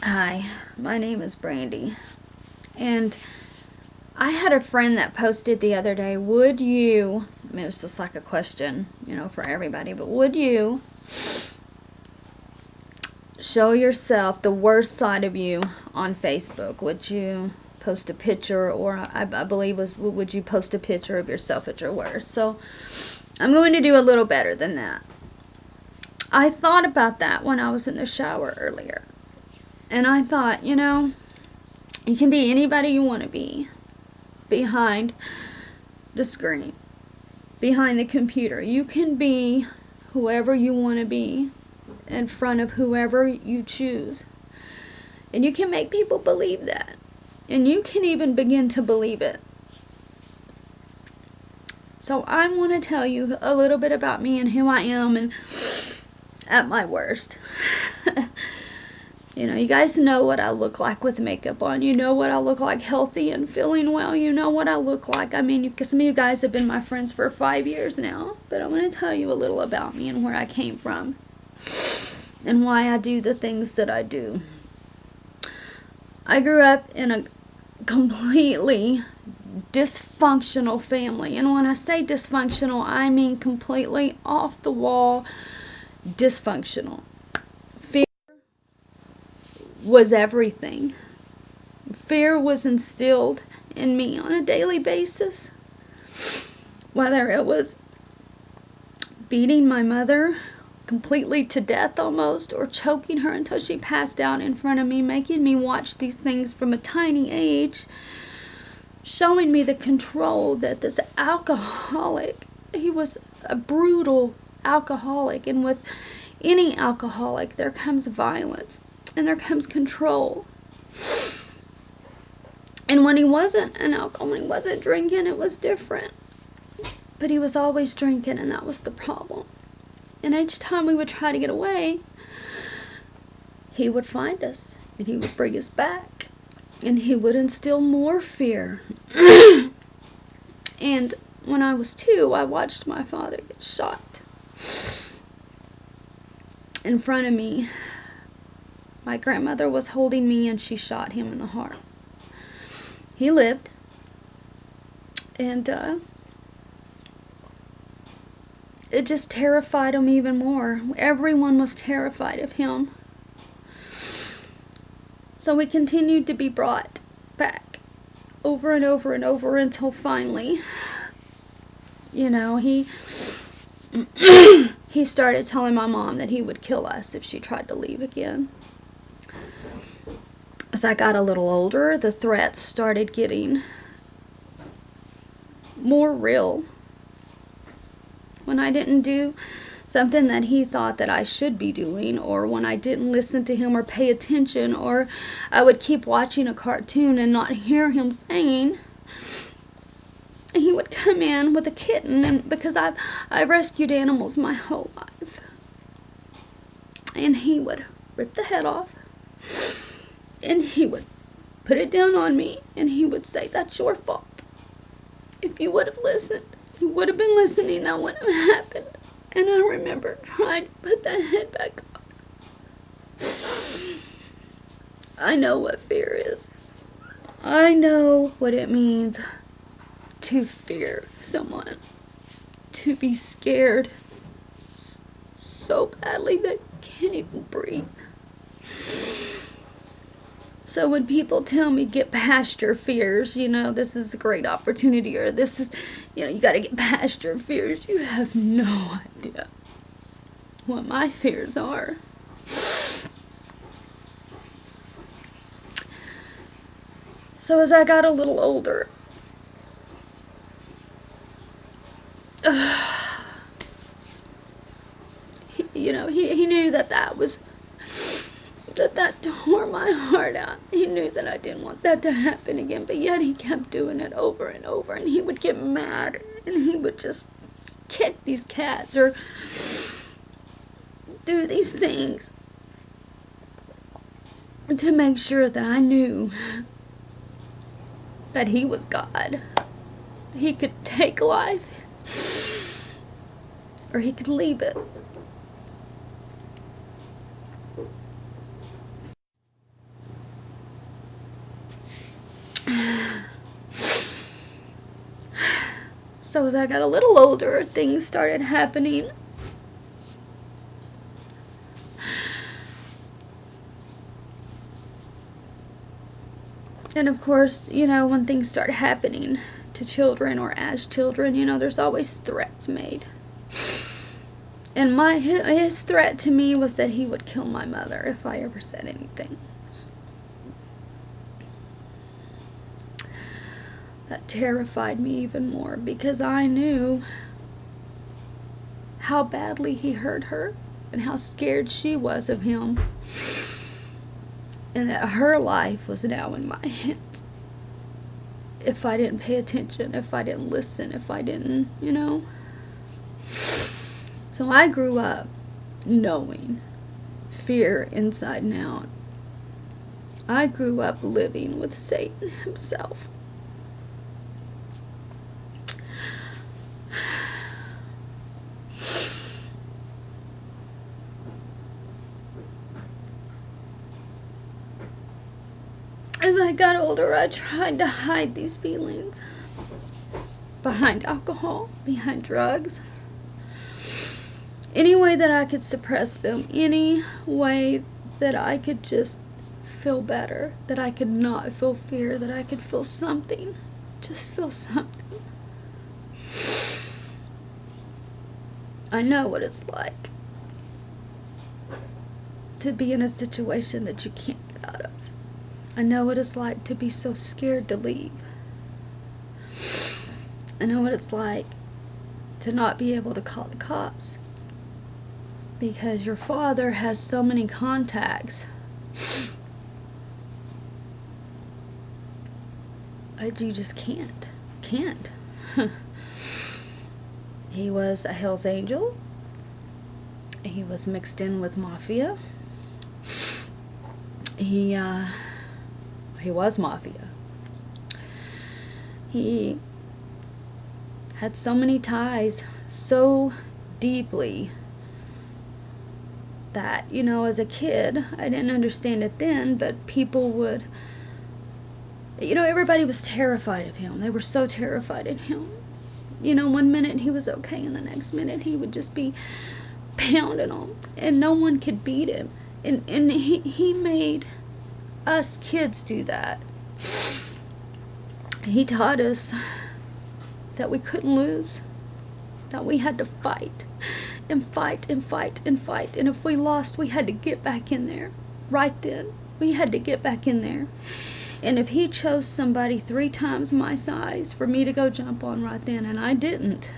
Hi, my name is Brandy, and I had a friend that posted the other day, would you, it was just like a question, for everybody, but would you show yourself the worst side of you on Facebook? Would you post a picture, or I believe was, would you post a picture of yourself at your worst? So I'm going to do a little better than that. I thought about that when I was in the shower earlier, and I thought, you can be anybody you want to be behind the screen, behind the computer. You can be whoever you want to be in front of whoever you choose. And you can make people believe that. And you can even begin to believe it. So I want to tell you a little bit about me and who I am and at my worst. You guys know what I look like with makeup on. You know what I look like healthy and feeling well. You know what I look like. I mean, some of you guys have been my friends for 5 years now. But I'm going to tell you a little about me and where I came from. And why I do the things that I do. I grew up in a completely dysfunctional family. And when I say dysfunctional, I mean completely off the wall dysfunctional. Was everything. Fear was instilled in me on a daily basis. Whether it was beating my mother completely to death almost, or choking her until she passed out in front of me, making me watch these things from a tiny age, showing me the control that this alcoholic, he was a brutal alcoholic, and with any alcoholic there comes violence. And there comes control. And when he wasn't when he wasn't drinking, it was different. But he was always drinking, and that was the problem. And each time we would try to get away, he would find us, and he would bring us back. And he would instill more fear. And when I was 2, I watched my father get shot in front of me. My grandmother was holding me, and she shot him in the heart. He lived, and it just terrified him even more. Everyone was terrified of him. So we continued to be brought back over and over and over until finally, he he started telling my mom that he would kill us if she tried to leave again. As I got a little older, the threats started getting more real. When I didn't do something that he thought that I should be doing, or when I didn't listen to him or pay attention, or I would keep watching a cartoon and not hear him saying, he would come in with a kitten, and because I've rescued animals my whole life, and he would rip the head off, and he would put it down on me, and he would say, "That's your fault. If you would have listened, you would have been listening, that wouldn't have happened." And I remember trying to put that head back on. I know what fear is. I know what it means to fear someone, to be scared so badly that you can't even breathe. So when people tell me, get past your fears, this is a great opportunity, or this is, you got to get past your fears, you have no idea what my fears are. So as I got a little older, he knew that tore my heart out. He knew that I didn't want that to happen again, but yet he kept doing it over and over, and he would get mad, and he would just kick these cats or do these things to make sure that I knew that he was God. He could take life, or he could leave it. So as I got a little older, things started happening. And of course, when things start happening to children or as children, there's always threats made. And his threat to me was that he would kill my mother if I ever said anything. That terrified me even more because I knew how badly he hurt her and how scared she was of him. And that her life was now in my hands. If I didn't pay attention, if I didn't listen, if I didn't, So I grew up knowing fear inside and out. I grew up living with Satan himself. As I got older, I tried to hide these feelings behind alcohol, behind drugs. Any way that I could suppress them, any way that I could just feel better, that I could not feel fear, that I could feel something, just feel something. I know what it's like to be in a situation that you can't get out of. I know what it's like to be so scared to leave. I know what it's like to not be able to call the cops because your father has so many contacts. But you just can't. He was a Hell's Angel. He was mixed in with Mafia. He was Mafia. He had so many ties, so deeply, that, as a kid, I didn't understand it then, but people would, everybody was terrified of him. They were so terrified of him. One minute he was okay, and the next minute he would just be pounding them, and no one could beat him. And he made us kids do that. He taught us that we couldn't lose, that we had to fight and fight and fight and fight, and if we lost, we had to get back in there. Right then, we had to get back in there. And if he chose somebody 3 times my size for me to go jump on right then, and I didn't,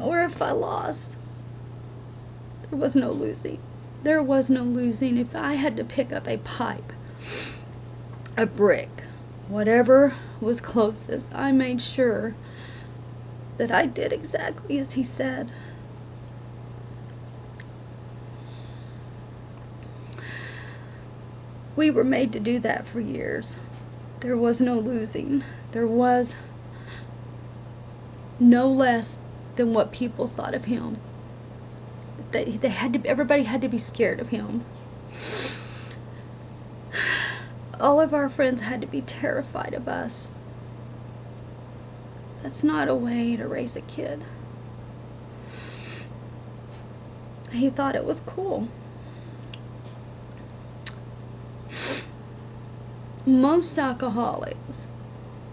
or if I lost, there was no losing. There was no losing. If I had to pick up a pipe, a brick, whatever was closest, I made sure that I did exactly as he said. We were made to do that for years. There was no losing. There was no less than what people thought of him. Everybody had to be scared of him. All of our friends had to be terrified of us. That's not a way to raise a kid. He thought it was cool. Most alcoholics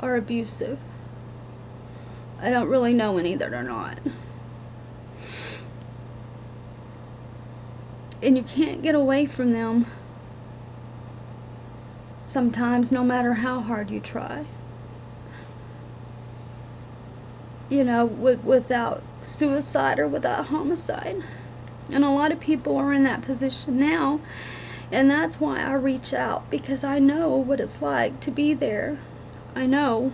are abusive. I don't really know any that are not. And you can't get away from them sometimes, no matter how hard you try. Without suicide or without homicide. And a lot of people are in that position now, and that's why I reach out, because I know what it's like to be there. I know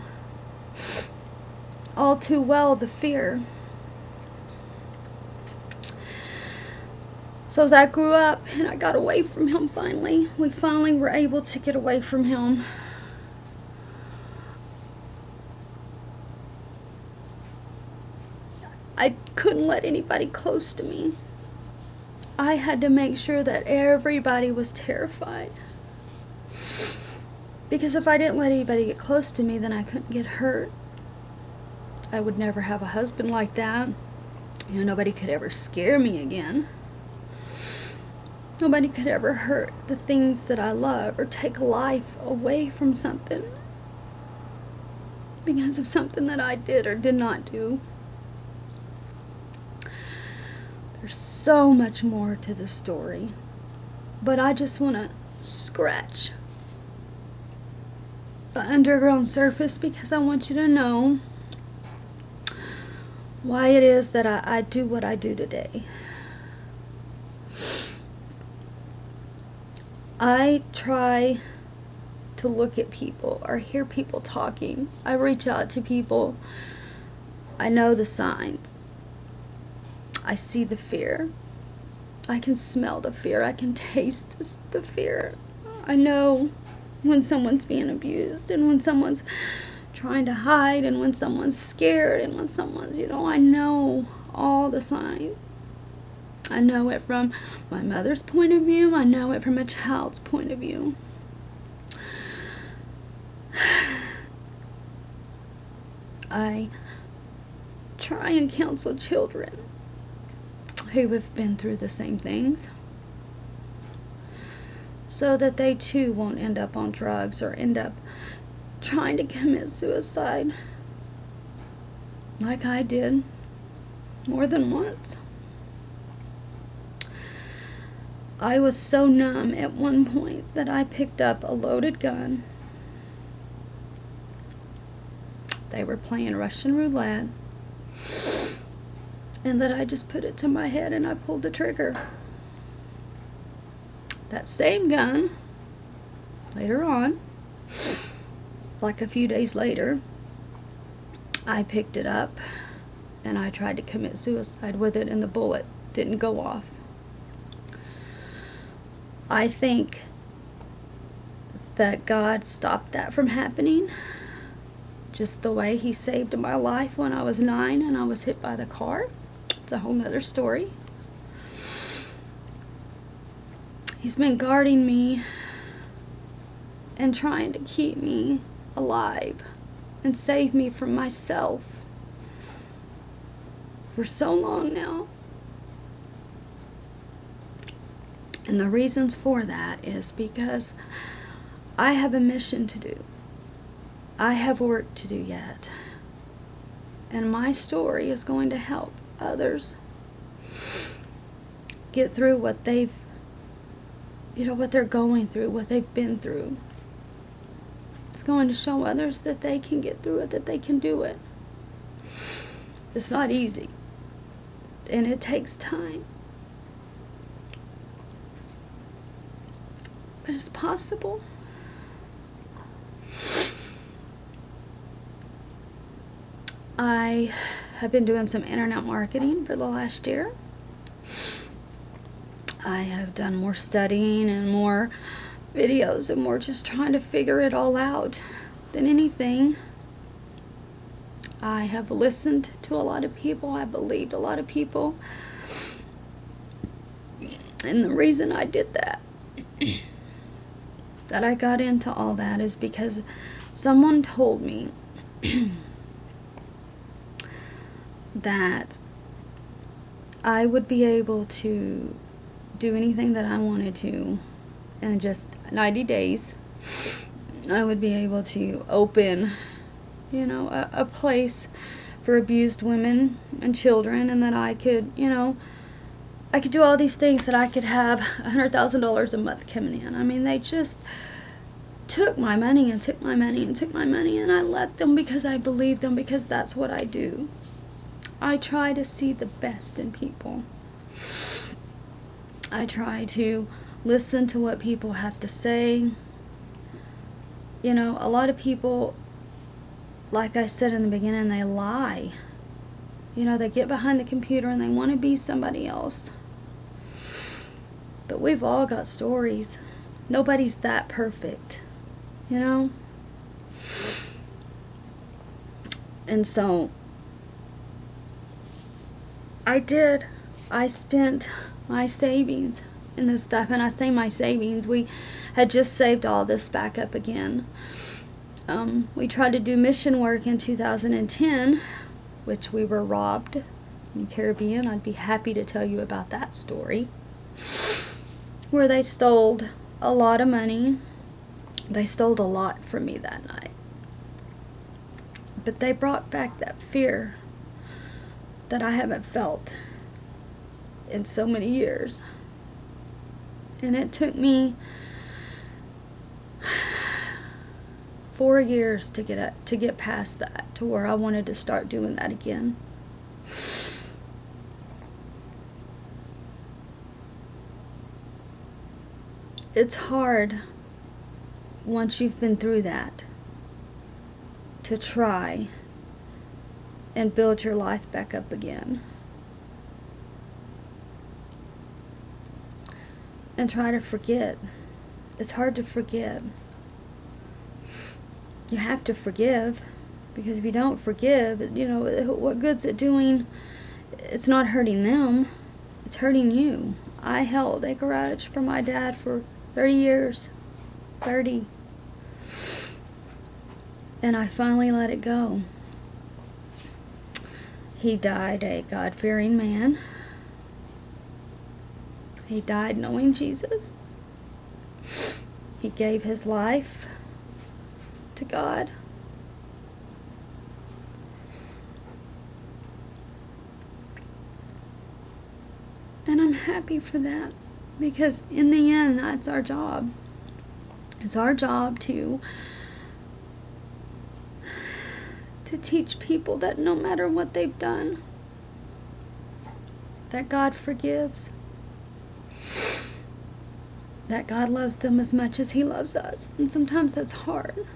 all too well the fear. So as I grew up and I got away from him finally, we finally were able to get away from him. I couldn't let anybody close to me. I had to make sure that everybody was terrified. Because if I didn't let anybody get close to me, then I couldn't get hurt. I would never have a husband like that. You know, nobody could ever scare me again. Nobody could ever hurt the things that I love or take life away from something because of something that I did or did not do. There's so much more to the story, but I just want to scratch the underground surface because I want you to know why it is that I do what I do today. I try to look at people or hear people talking. I reach out to people. I know the signs. I see the fear. I can smell the fear. I can taste the fear. I know when someone's being abused and when someone's trying to hide and when someone's scared and when someone's, I know all the signs. I know it from my mother's point of view. I know it from a child's point of view. I try and counsel children who have been through the same things so that they too won't end up on drugs or end up trying to commit suicide like I did more than once. I was so numb at one point that I picked up a loaded gun. They were playing Russian roulette, and that I just put it to my head and I pulled the trigger. That same gun, later on, like a few days later, I picked it up and I tried to commit suicide with it, and the bullet didn't go off. I think that God stopped that from happening, just the way He saved my life when I was 9 and I was hit by the car. It's a whole nother story. He's been guarding me and trying to keep me alive and save me from myself for so long now. And the reasons for that is because I have a mission to do. I have work to do yet. And my story is going to help others get through what they've, what they're going through, what they've been through. It's going to show others that they can get through it, that they can do it. It's not easy. And it takes time. But it's possible. I have been doing some internet marketing for the last year. I have done more studying and more videos and more just trying to figure it all out than anything. I have listened to a lot of people. I believed a lot of people. And the reason I did that, that I got into all that, is because someone told me that I would be able to do anything that I wanted to in just 90 days. I would be able to open, a place for abused women and children, and that I could, I could do all these things, that I could have $100,000 a month coming in. I mean, they just took my money and took my money and took my money, and I let them because I believe them, because that's what I do. I try to see the best in people. I try to listen to what people have to say. A lot of people, like I said in the beginning, they lie. They get behind the computer and they want to be somebody else. But we've all got stories. Nobody's that perfect, And so I spent my savings in this stuff, and I say my savings, we had just saved all this back up again. We tried to do mission work in 2010 which we were robbed in the Caribbean. I'd be happy to tell you about that story, where they stole a lot of money. They stole a lot from me that night. But they brought back that fear that I haven't felt in so many years. And it took me 4 years to get past that, to where I wanted to start doing that again. It's hard once you've been through that to try and build your life back up again. And try to forget. It's hard to forget. You have to forgive, because if you don't forgive, what good's it doing? It's not hurting them, it's hurting you. I held a grudge for my dad for 30 years. 30. And I finally let it go. He died a God-fearing man. He died knowing Jesus. He gave his life to God. And I'm happy for that, because in the end, that's our job. It's our job to teach people that no matter what they've done, that God forgives. That God loves them as much as he loves us. And sometimes that's hard.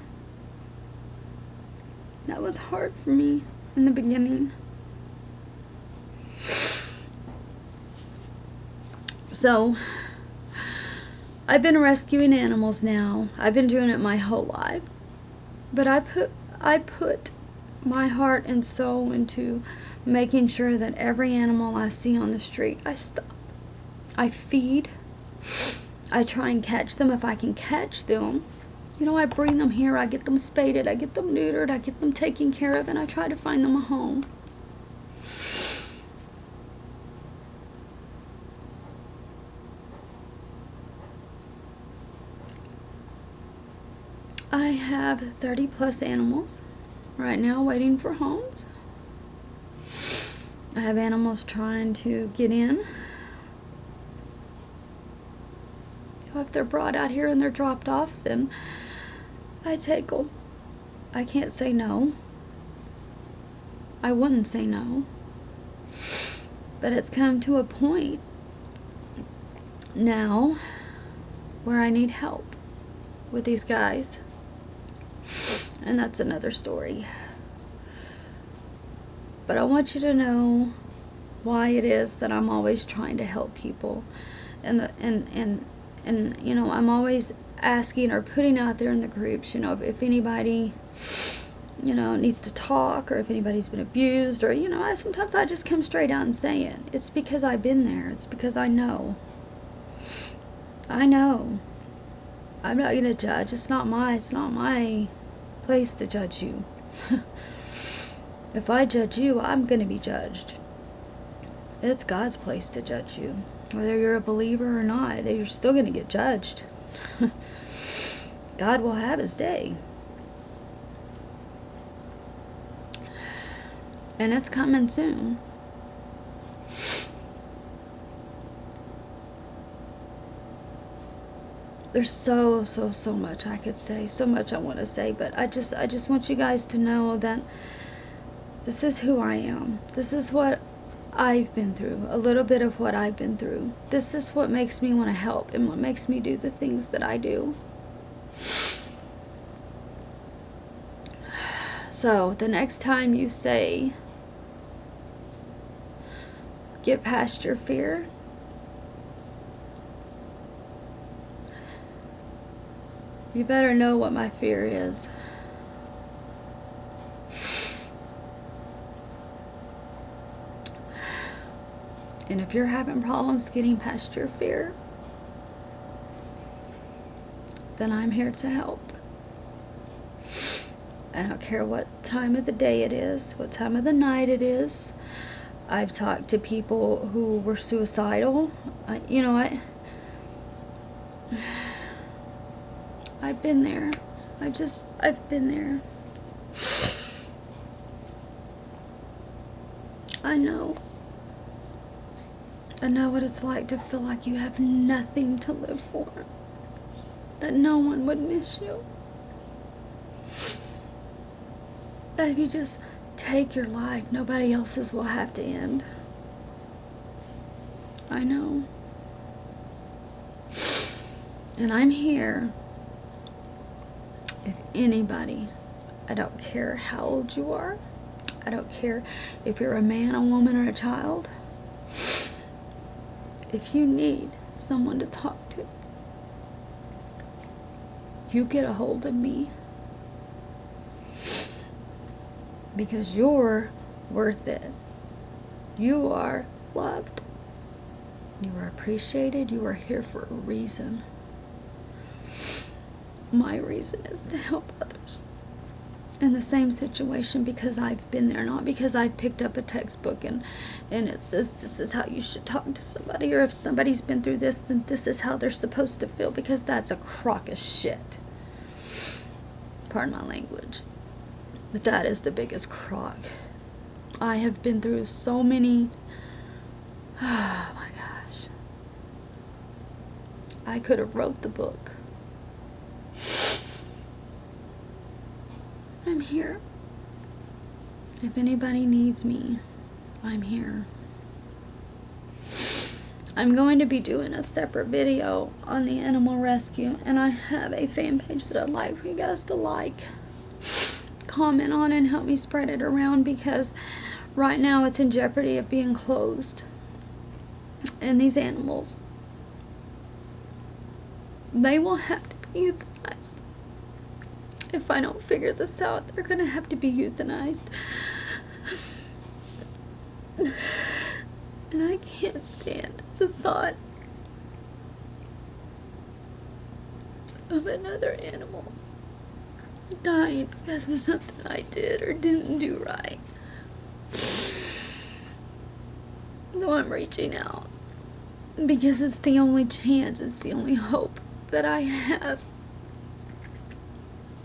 That was hard for me in the beginning. So, I've been rescuing animals now. I've been doing it my whole life. But I put my heart and soul into making sure that every animal I see on the street, I stop. I feed. I try and catch them if I can catch them. I bring them here, I get them spaded, I get them neutered, I get them taken care of, and I try to find them a home. I have 30 plus animals right now waiting for homes. I have animals trying to get in. If they're brought out here and they're dropped off, then I take them. I can't say no. I wouldn't say no. But it's come to a point now where I need help with these guys. And that's another story. But I want you to know why it is that I'm always trying to help people. And I'm always asking or putting out there in the groups, if anybody, needs to talk, or if anybody's been abused, or, sometimes I just come straight out and say it. It's because I've been there. It's because I know. I know. I'm not going to judge. It's not my place to judge you. If I judge you, I'm going to be judged. It's God's place to judge you. Whether you're a believer or not, you're still going to get judged. God will have his day. And it's coming soon. There's so much I could say, so much I want to say, but I just want you guys to know that this is who I am. This is what I've been through, a little bit of what I've been through. This is what makes me want to help and what makes me do the things that I do. So, the next time you say, get past your fear, you better know what my fear is. And if you're having problems getting past your fear, then I'm here to help. I don't care what time of the day it is, what time of the night it is. I've talked to people who were suicidal. I've been there. I've been there. I know. I know what it's like to feel like you have nothing to live for. That no one would miss you. That if you just take your life, nobody else's will have to end. I know. And I'm here. If anybody, I don't care how old you are, I don't care if you're a man, a woman, or a child, if you need someone to talk to, you get a hold of me. Because you're worth it. You are loved. You are appreciated. You are here for a reason. My reason is to help others in the same situation, because I've been there, not because I've picked up a textbook and it says this is how you should talk to somebody, or if somebody's been through this, then this is how they're supposed to feel, because that's a crock of shit. Pardon my language. But that is the biggest crock. I have been through so many. Oh my gosh. I could have wrote the book. I'm here. If anybody needs me, I'm here. I'm going to be doing a separate video on the animal rescue, and I have a fan page that I'd like for you guys to like, comment on, and help me spread it around, because right now it's in jeopardy of being closed. And these animals, they will have to be euthanized. If I don't figure this out, they're gonna have to be euthanized. And I can't stand the thought of another animal dying because of something I did or didn't do right. So I'm reaching out, because it's the only chance, it's the only hope that I have,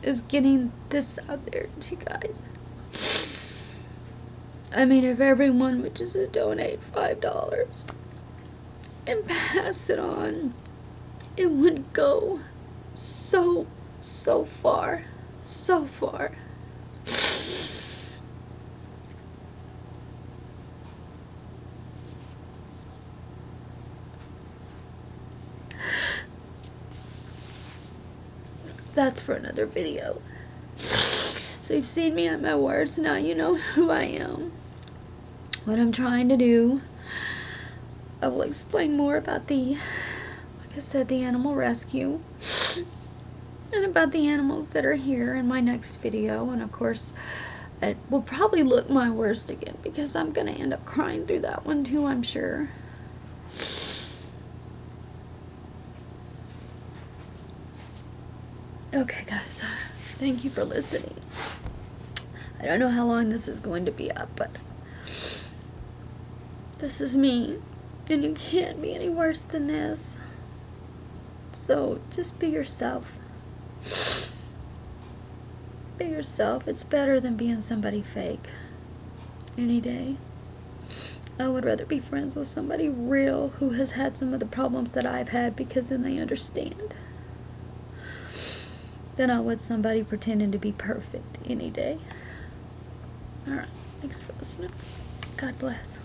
is getting this out there to you guys. I mean, if everyone would just donate $5 and pass it on, it would go so far, so far. That's for another video. So you've seen me at my worst, now you know who I am, what I'm trying to do. I will explain more about like I said, the animal rescue, and about the animals that are here in my next video. And of course, it will probably look my worst again, because I'm gonna end up crying through that one too, I'm sure. Okay guys, thank you for listening. I don't know how long this is going to be up, but this is me, and you can't be any worse than this. So just be yourself. Be yourself. It's better than being somebody fake any day. I would rather be friends with somebody real who has had some of the problems that I've had, because then they understand, than I would somebody pretending to be perfect any day. Alright, thanks for listening. God bless.